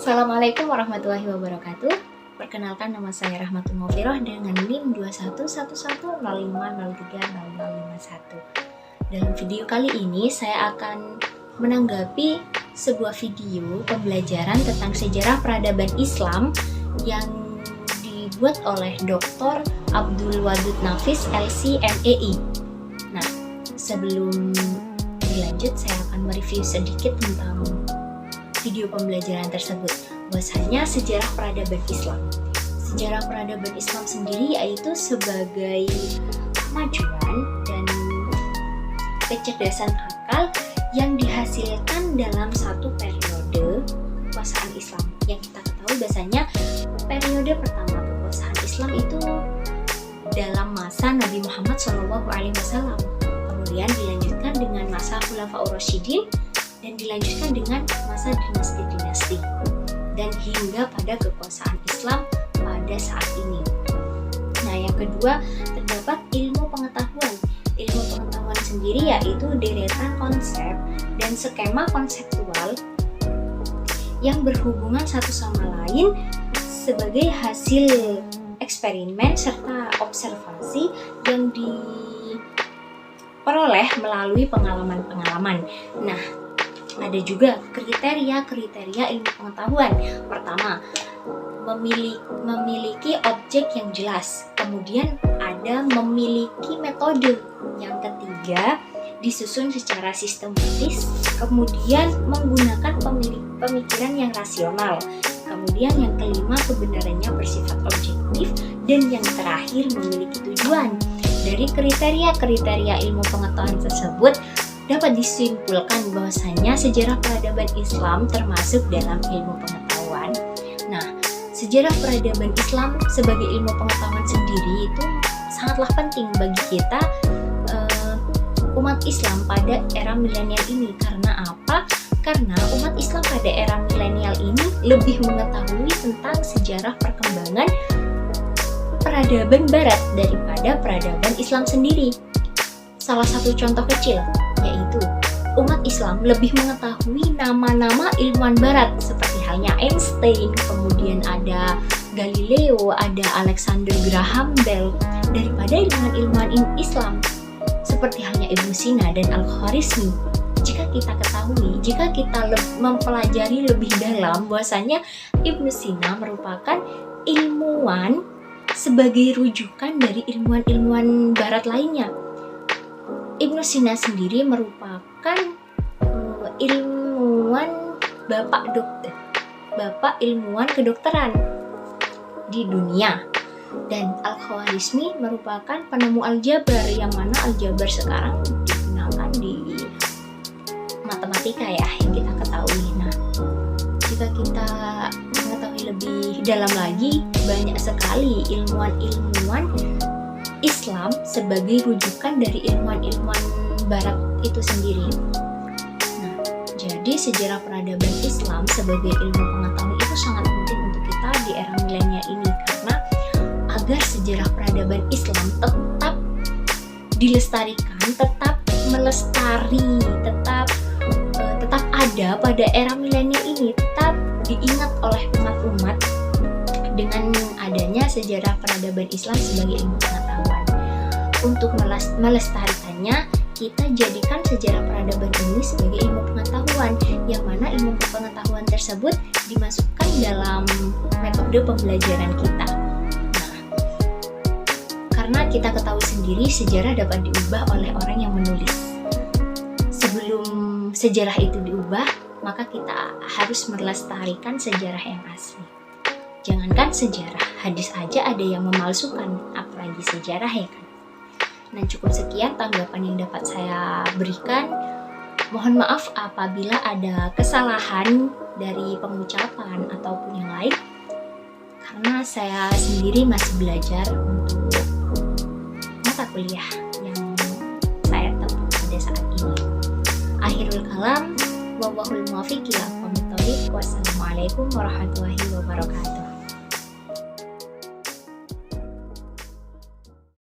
Assalamualaikum warahmatullahi wabarakatuh. Perkenalkan, nama saya Rahmatul Mufiroh dengan NIM 211105030051. Dalam video kali ini saya akan menanggapi sebuah video pembelajaran tentang sejarah peradaban Islam yang dibuat oleh Dr. Abdul Wadud Nafis LC MEI. Nah, sebelum dilanjut saya akan mereview sedikit tentang video pembelajaran tersebut, bahwasanya sejarah peradaban Islam. Sejarah peradaban Islam sendiri yaitu sebagai kemajuan dan kecerdasan akal yang dihasilkan dalam satu periode kekuasaan Islam. Yang kita ketahui bahwasanya periode pertama kekuasaan Islam itu dalam masa Nabi Muhammad SAW. Kemudian dilanjutkan dengan masa Khulafaur Rasyidin dan dilanjutkan dengan masa dinasti-dinasti dan hingga pada kekuasaan Islam pada saat ini. Nah, yang kedua terdapat ilmu pengetahuan. Ilmu pengetahuan sendiri yaitu deretan konsep dan skema konseptual yang berhubungan satu sama lain sebagai hasil eksperimen serta observasi yang diperoleh melalui pengalaman-pengalaman. Nah, ada juga kriteria ilmu pengetahuan. Pertama, memiliki objek yang jelas. Kemudian ada memiliki metode. Yang ketiga, disusun secara sistematis. Kemudian menggunakan pemikiran yang rasional. Kemudian yang kelima, kebenarannya bersifat objektif. Dan yang terakhir, memiliki tujuan. Dari kriteria ilmu pengetahuan tersebut dapat disimpulkan bahwasanya sejarah peradaban Islam termasuk dalam ilmu pengetahuan. Nah, sejarah peradaban Islam sebagai ilmu pengetahuan sendiri itu sangatlah penting bagi kita umat Islam pada era milenial ini. Karena apa? Karena umat Islam pada era milenial ini lebih mengetahui tentang sejarah perkembangan peradaban Barat daripada peradaban Islam sendiri. Salah satu contoh kecil yaitu umat Islam lebih mengetahui nama-nama ilmuwan Barat seperti halnya Einstein, kemudian ada Galileo, ada Alexander Graham Bell daripada ilmuwan Islam seperti halnya Ibnu Sina dan Al-Khwarizmi. Jika kita ketahui, jika kita mempelajari lebih dalam bahwasanya Ibnu Sina merupakan ilmuwan sebagai rujukan dari ilmuwan Barat lainnya. Ibnu Sina sendiri merupakan ilmuwan bapak ilmuwan kedokteran di dunia, dan Al-Khwarizmi merupakan penemu aljabar, yang mana aljabar sekarang digunakan di matematika ya, yang kita ketahui. Nah, jika kita mengetahui lebih dalam lagi, banyak sekali ilmuwan Islam sebagai rujukan dari ilmuwan Barat itu sendiri. Nah, jadi sejarah peradaban Islam sebagai ilmu pengetahuan itu sangat penting untuk kita di era milenial ini, karena agar sejarah peradaban Islam tetap dilestarikan, tetap melestari, tetap ada pada era milenial ini, tetap diingat oleh umat-umat dengan adanya sejarah peradaban Islam sebagai ilmu pengetahuan. Untuk melestarikannya, kita jadikan sejarah peradaban ini sebagai ilmu pengetahuan, yang mana ilmu pengetahuan tersebut dimasukkan dalam metode pembelajaran kita. Nah, karena kita ketahui sendiri sejarah dapat diubah oleh orang yang menulis. Sebelum sejarah itu diubah, maka kita harus melestarikan sejarah yang asli. Jangankan sejarah, hadis aja ada yang memalsukan, apalagi sejarah, ya kan? Nah, cukup sekian tanggapan yang dapat saya berikan. Mohon maaf apabila ada kesalahan dari pengucapan ataupun yang lain, karena saya sendiri masih belajar untuk mata kuliah yang saya tempuh pada saat ini. Akhirul kalam, wallahul muwaffiq ila aqwamit thoriq. Wassalamualaikum warahmatullahi wabarakatuh.